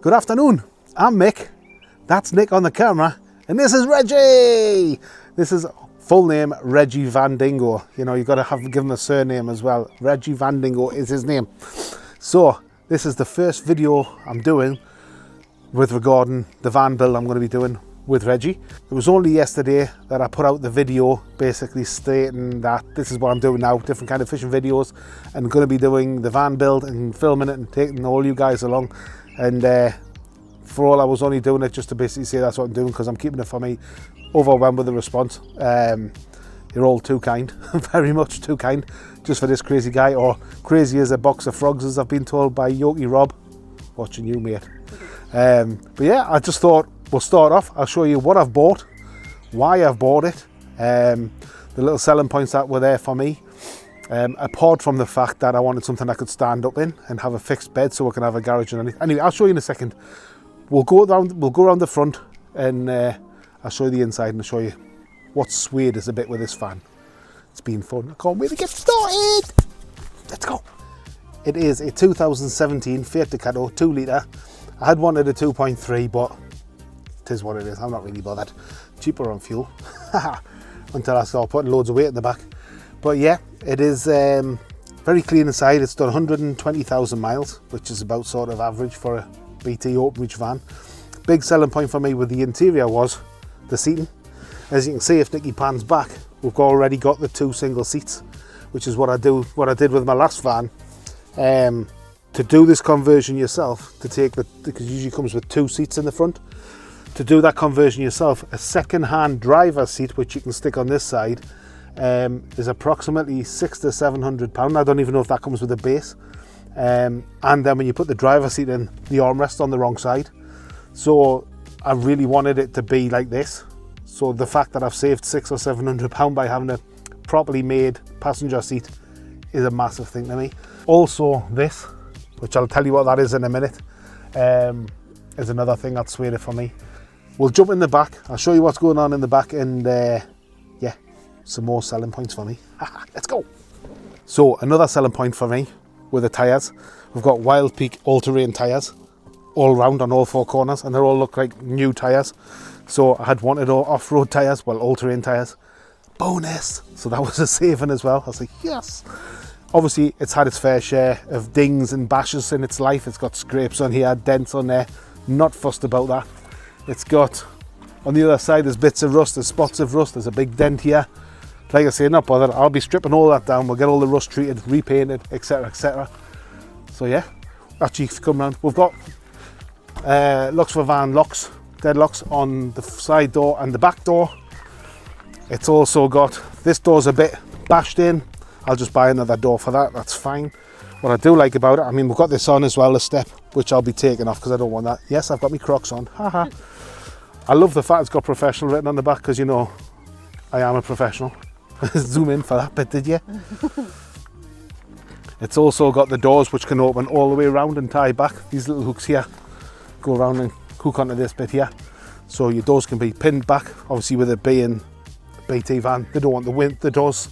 Good afternoon, I'm Mick, that's Nick on the camera, and this is Reggie! This is full name Reggie Van-Dingo. You know, you've got to give him a surname as well. Reggie Van-Dingo is his name. So, this is the first video I'm doing with regarding the van build I'm going to be doing with Reggie. It was only yesterday that I put out the video basically stating that this is what I'm doing now, different kind of fishing videos, and I'm going to be doing the van build and filming it and taking all you guys along. And for all I was only doing it just to basically say that's what I'm doing, because I'm keeping it for me. Overwhelmed with the response. You're all too kind, very much too kind, just for this crazy guy, or crazy as a box of frogs, as I've been told by Yoki Rob. Watching you, mate. But yeah, I just thought we'll start off. I'll show you what I've bought, why I've bought it, the little selling points that were there for me, apart from the fact that I wanted something I could stand up in and have a fixed bed so I can have a garage underneath. Anyway, I'll show you in a second. We'll go around the front, and I'll show you the inside and I'll show you what swayed us a bit with this fan. It's been fun. I can't wait to get started. Let's go. It is a 2017 Fiat Ducato 2 litre. I had wanted a 2.3, but it is what it is. I'm not really bothered. Cheaper on fuel. Until I start putting loads of weight in the back. But yeah, it is very clean inside. It's done 120,000 miles, which is about sort of average for a BT open reach van. Big selling point for me with the interior was the seating. As you can see, if Nicky pans back, we've already got the 2 single seats, which is what I did with my last van. To do this conversion yourself, to take because it usually comes with 2 seats in the front, to do that conversion yourself, a second-hand driver's seat, which you can stick on this side, is approximately £600 to £700. I don't even know if that comes with a base. And then when you put the driver's seat in, the armrest on the wrong side. So I really wanted it to be like this. So the fact that I've saved £600 or £700 by having a properly made passenger seat is a massive thing to me. Also this, which I'll tell you what that is in a minute, is another thing that swayed it for me. We'll jump in the back. I'll show you what's going on in the back, and yeah, some more selling points for me. Let's go. So another selling point for me with the tyres. We've got Wild Peak all-terrain tyres all round on all 4 corners, and they all look like new tyres. So I had wanted off-road tyres, well, all-terrain tyres. Bonus! So that was a saving as well. I was like, yes! Obviously, it's had its fair share of dings and bashes in its life. It's got scrapes on here, dents on there. Not fussed about that. It's got, on the other side, there's bits of rust, there's spots of rust, there's a big dent here. Like I say, not bothered. I'll be stripping all that down. We'll get all the rust treated, repainted, etc, etc. So yeah, actually, if you come round, we've got locks for van locks, deadlocks on the side door and the back door. It's also got, this door's a bit bashed in. I'll just buy another door for that, that's fine. What I do like about it, I mean, we've got this on as well, a step, which I'll be taking off because I don't want that. Yes, I've got my Crocs on, haha. I love the fact it's got professional written on the back, because you know, I am a professional. Zoom in for that bit, did you? It's also got the doors which can open all the way around and tie back. These little hooks here go around and hook onto this bit here. So your doors can be pinned back. Obviously with it being a BT van, they don't want the doors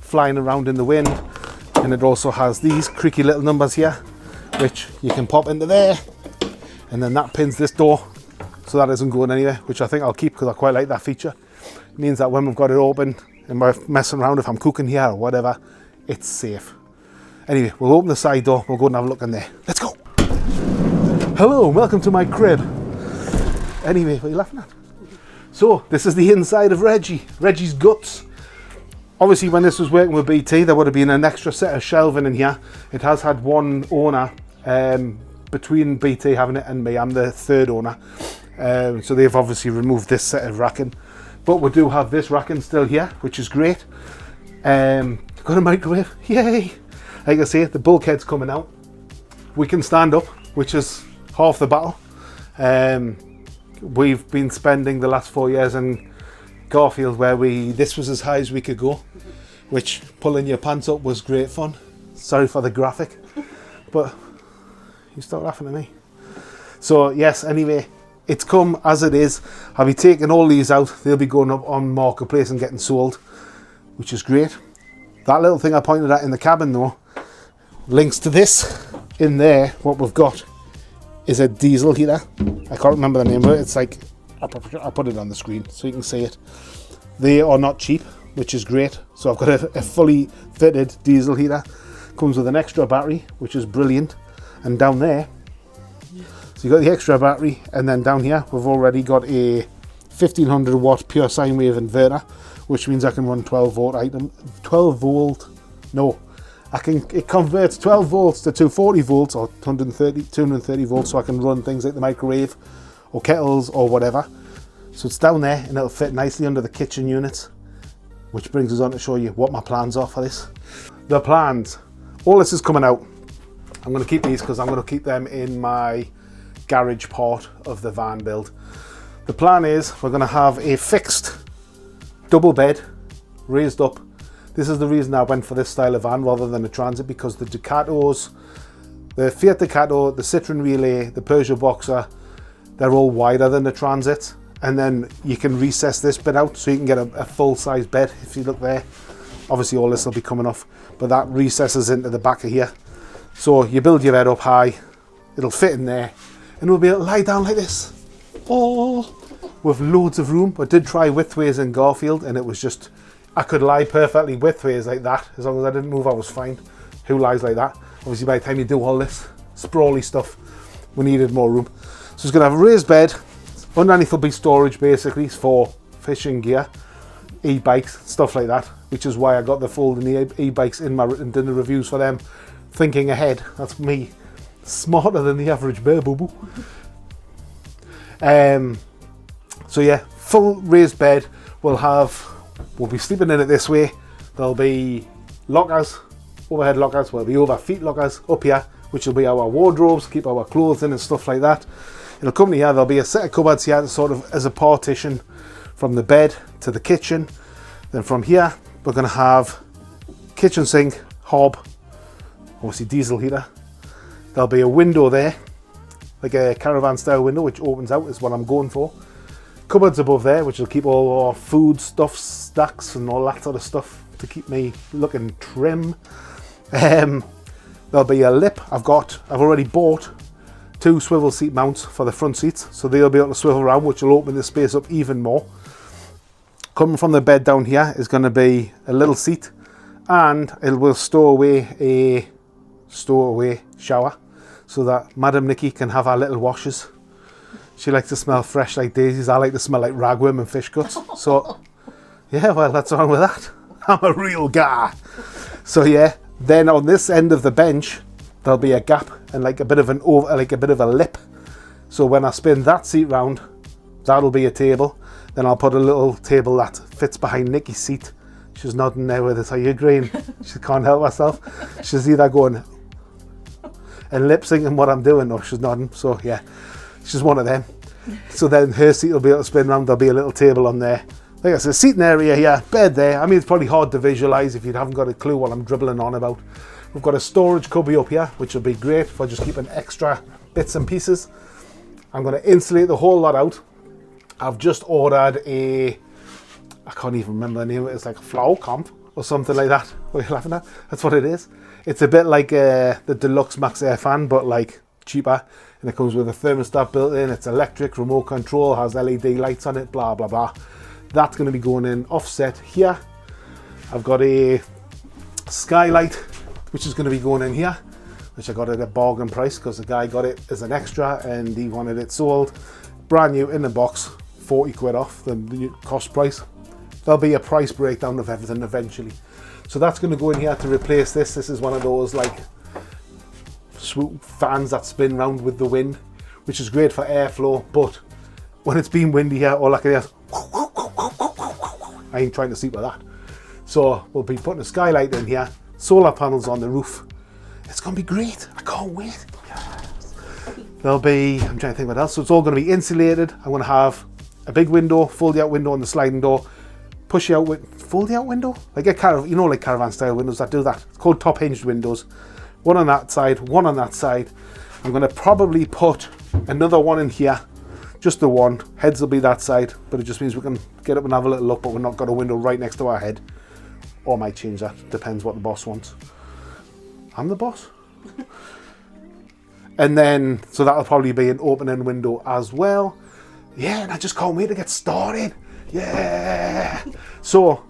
flying around in the wind. And it also has these creaky little numbers here, which you can pop into there. And then that pins this door, so that isn't going anywhere, which I think I'll keep because I quite like that feature. It means that when we've got it open and we're messing around, if I'm cooking here or whatever, it's safe. Anyway, we'll open the side door, we'll go and have a look in there. Let's go. Hello, welcome to my crib. Anyway, what are you laughing at? So, this is the inside of Reggie's guts. Obviously, when this was working with BT, there would have been an extra set of shelving in here. It has had one owner, between BT having it and me. I'm the 3rd owner. So they've obviously removed this set of racking. But we do have this racking still here, which is great. Got a microwave, yay! Like I say, the bulkhead's coming out. We can stand up, which is half the battle. We've been spending the last 4 years in Garfield where this was as high as we could go, which pulling your pants up was great fun. Sorry for the graphic, but you start laughing at me. So yes, anyway, it's come as it is. I'll be taking all these out. They'll be going up on Marketplace and getting sold, which is great. That little thing I pointed at in the cabin though, links to this in there, what we've got is a diesel heater. I can't remember the name of it. It's like, I'll put it on the screen so you can see it. They are not cheap, which is great. So I've got a fully fitted diesel heater. Comes with an extra battery, which is brilliant. And down there, so you've got the extra battery, and then down here we've already got a 1500 watt pure sine wave inverter, which means I can run 12 volt it converts 12 volts to 240 volts or 230 volts, so I can run things like the microwave or kettles or whatever. So it's down there and it'll fit nicely under the kitchen units, which brings us on to show you what my plans are for this. The plans, all this is coming out. I'm going to keep these because I'm going to keep them in my garage part of the van build. The plan is we're going to have a fixed double bed raised up. This is the reason I went for this style of van rather than a Transit, because the Ducatos, the Fiat Ducato, the Citroen Relay, the Peugeot Boxer, they're all wider than the Transit, and then you can recess this bit out so you can get a full-size bed. If you look there, obviously all this will be coming off, but that recesses into the back of here. So you build your bed up high, it'll fit in there, and we'll be able to lie down like this. Oh, with loads of room. I did try widthways in Garfield, and it was just, I could lie perfectly widthways like that. As long as I didn't move, I was fine. Who lies like that? Obviously, by the time you do all this sprawly stuff, we needed more room. So it's going to have a raised bed. Underneath will be storage, basically, for fishing gear, e-bikes, stuff like that, which is why I got the folding e-bikes and did the reviews for them, thinking ahead. That's me, smarter than the average bear boo-boo. So yeah, full raised bed. We'll be sleeping in it this way. There'll be lockers, overhead lockers. There'll be over feet lockers up here, which will be our wardrobes, keep our clothes in and stuff like that. It'll come to here. There'll be a set of cupboards here, sort of as a partition from the bed to the kitchen. Then from here, we're going to have kitchen sink, hob, obviously diesel heater. There'll be a window there, like a caravan style window, which opens out, is what I'm going for. Cupboards above there, which will keep all our food stuff, snacks and all that sort of stuff to keep me looking trim. There'll be a lip. I've already bought 2 swivel seat mounts for the front seats, so they'll be able to swivel around, which will open the space up even more. Coming from the bed down here is going to be a little seat, and it will store away a shower so that Madam Nikki can have our little washes. She likes to smell fresh like daisies. I like to smell like ragworm and fish guts. So yeah, well, that's on with that. I'm a real guy. So yeah, then on this end of the bench there'll be a gap and like a bit of a lip. So when I spin that seat round, that'll be a table. Then I'll put a little table that fits behind Nikki's seat. She's nodding there with us. Are you agreeing? She can't help herself. She's either going and lip syncing what I'm doing, or she's nodding. So yeah, she's one of them. So then her seat will be able to spin around. There'll be a little table on there. Like I said, seating area here, bed there. I mean, it's probably hard to visualize if you haven't got a clue what I'm dribbling on about. We've got a storage cubby up here, which will be great for just keeping extra bits and pieces. I'm going to insulate the whole lot out. I've just ordered I can't even remember the name of it. It's like a flower comp or something like that. What are you laughing at? That's what it is. It's a bit like the Deluxe Max Air fan, but like cheaper. And it comes with a thermostat built in. It's electric, remote control, has LED lights on it, blah, blah, blah. That's going to be going in offset here. I've got a skylight, which is going to be going in here, which I got at a bargain price because the guy got it as an extra and he wanted it sold. Brand new in the box, 40 quid off the cost price. There'll be a price breakdown of everything eventually. So that's going to go in here to replace this. This is one of those like swoop fans that spin round with the wind, which is great for airflow, but when it's been windy here, all I can hear is I ain't trying to sleep with that. So we'll be putting a skylight in here, solar panels on the roof. It's going to be great. I can't wait. There'll be, I'm trying to think what else. So it's all going to be insulated. I'm going to have a big window, fold out window on the sliding door, push out with fold out window, like a caravan, you know, like caravan style windows that do that. It's called top hinged windows. One on that side, one on that side. I'm going to probably put another one in here, just the one. Heads will be that side, but it just means we can get up and have a little look, but we've not got a window right next to our head. Or might change that, depends what the boss wants. I'm the boss. And then, so that'll probably be an opening window as well. Yeah, and I just can't wait to get started. Yeah. So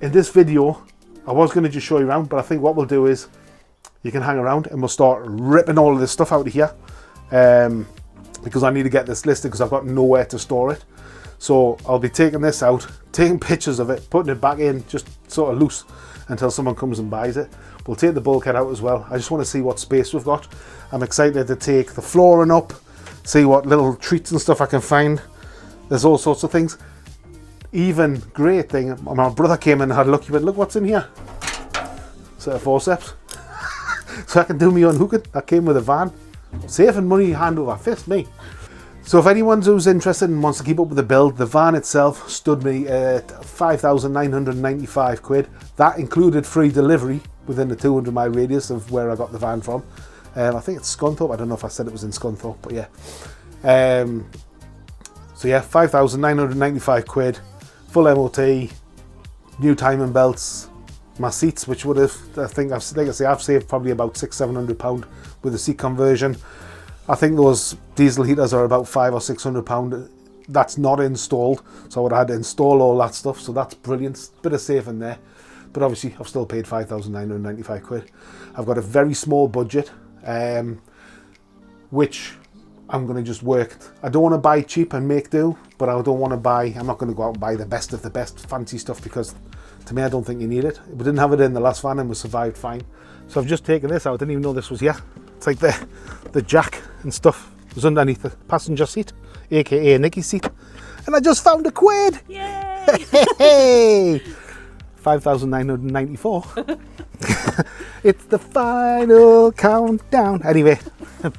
in this video, I was going to just show you around, but I think what we'll do is you can hang around and we'll start ripping all of this stuff out of here. Because I need to get this listed because I've got nowhere to store it. So I'll be taking this out, taking pictures of it, putting it back in just sort of loose until someone comes and buys it. We'll take the bulkhead out as well. I just want to see what space we've got. I'm excited to take the flooring up, see what little treats and stuff I can find. There's all sorts of things. Even great thing, my brother came in and had a look. He went, look what's in here. Set of forceps. So I can do me unhooking. That came with a van. Saving money hand over fist, me. So if anyone who's interested and wants to keep up with the build, the van itself stood me at 5,995 quid. That included free delivery within the 200 mile radius of where I got the van from. I think it's Scunthorpe. I don't know if I said it was in Scunthorpe, but yeah. So yeah, 5,995 quid, full MOT, new timing belts, my seats, which would have, I think, like I say, I've saved probably about £600-700 with the seat conversion. I think those diesel heaters are about £500 or £600. That's not installed, so I would have had to install all that stuff. So that's brilliant, bit of saving there. But obviously, I've still paid 5,995 quid. I've got a very small budget, which I'm going to just work. I don't want to buy cheap and make do, but I don't want to buy. I'm not going to go out and buy the best of the best fancy stuff because, to me, I don't think you need it. We didn't have it in the last van and we survived fine. So I've just taken this out. I didn't even know this was here. It's like the jack and stuff was underneath the passenger seat, aka Nikki's seat. And I just found a quid! Yay! Hey! 5,994. It's the final countdown. Anyway,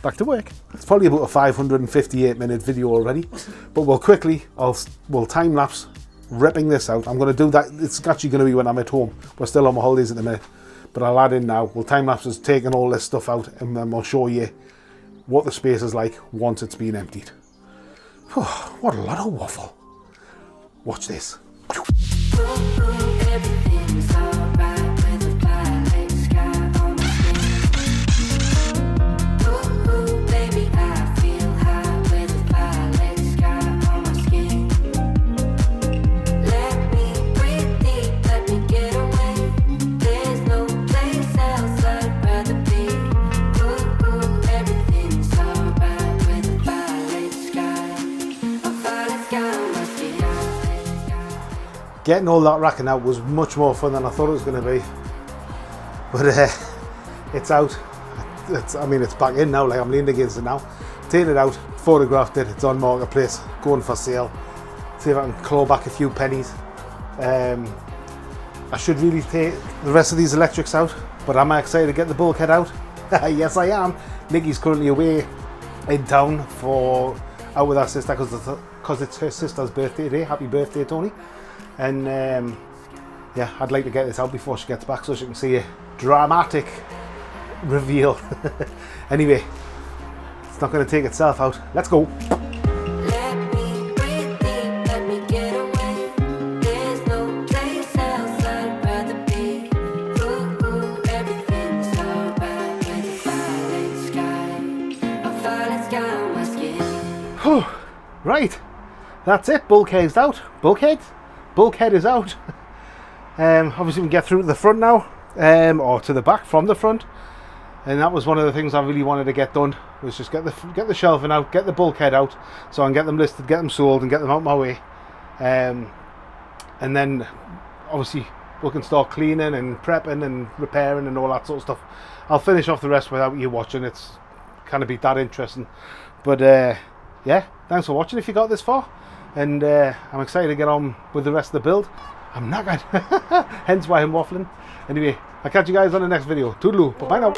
back to work. It's probably about a 558-minute video already, but we'll time lapse ripping this out. I'm going to do that. It's actually going to be when I'm at home. We're still on my holidays at the minute, but I'll add in now. We'll time lapse us taking all this stuff out, and then we'll show you what the space is like once it's been emptied. Oh, what a lot of waffle. Watch this. Getting all that racking out was much more fun than I thought it was going to be, but it's out. It's back in now. Like, I'm leaning against it now. Taking it out, photographed it. It's on marketplace, going for sale. See if I can claw back a few pennies. I should really take the rest of these electrics out, but am I excited to get the bulkhead out? Yes, I am. Nikki's currently away in town out with her sister because it's her sister's birthday today. Happy birthday, Tony. And yeah, I'd like to get this out before she gets back so she can see a dramatic reveal. Anyway, it's not going to take itself out. Let's go. Right, that's it. Bulkhead's out. Bulkhead is out. Obviously we can get through to the front now, or to the back from the front, and that was one of the things I really wanted to get done, was just get the shelving out, get the bulkhead out so I can get them listed, get them sold and get them out my way, and then obviously we can start cleaning and prepping and repairing and all that sort of stuff. I'll finish off the rest without you watching. It's kind of be that interesting, but yeah, thanks for watching if you got this far. And I'm excited to get on with the rest of the build. I'm knackered, hence why I'm waffling. Anyway, I'll catch you guys on the next video. Toodaloo, bye-bye now.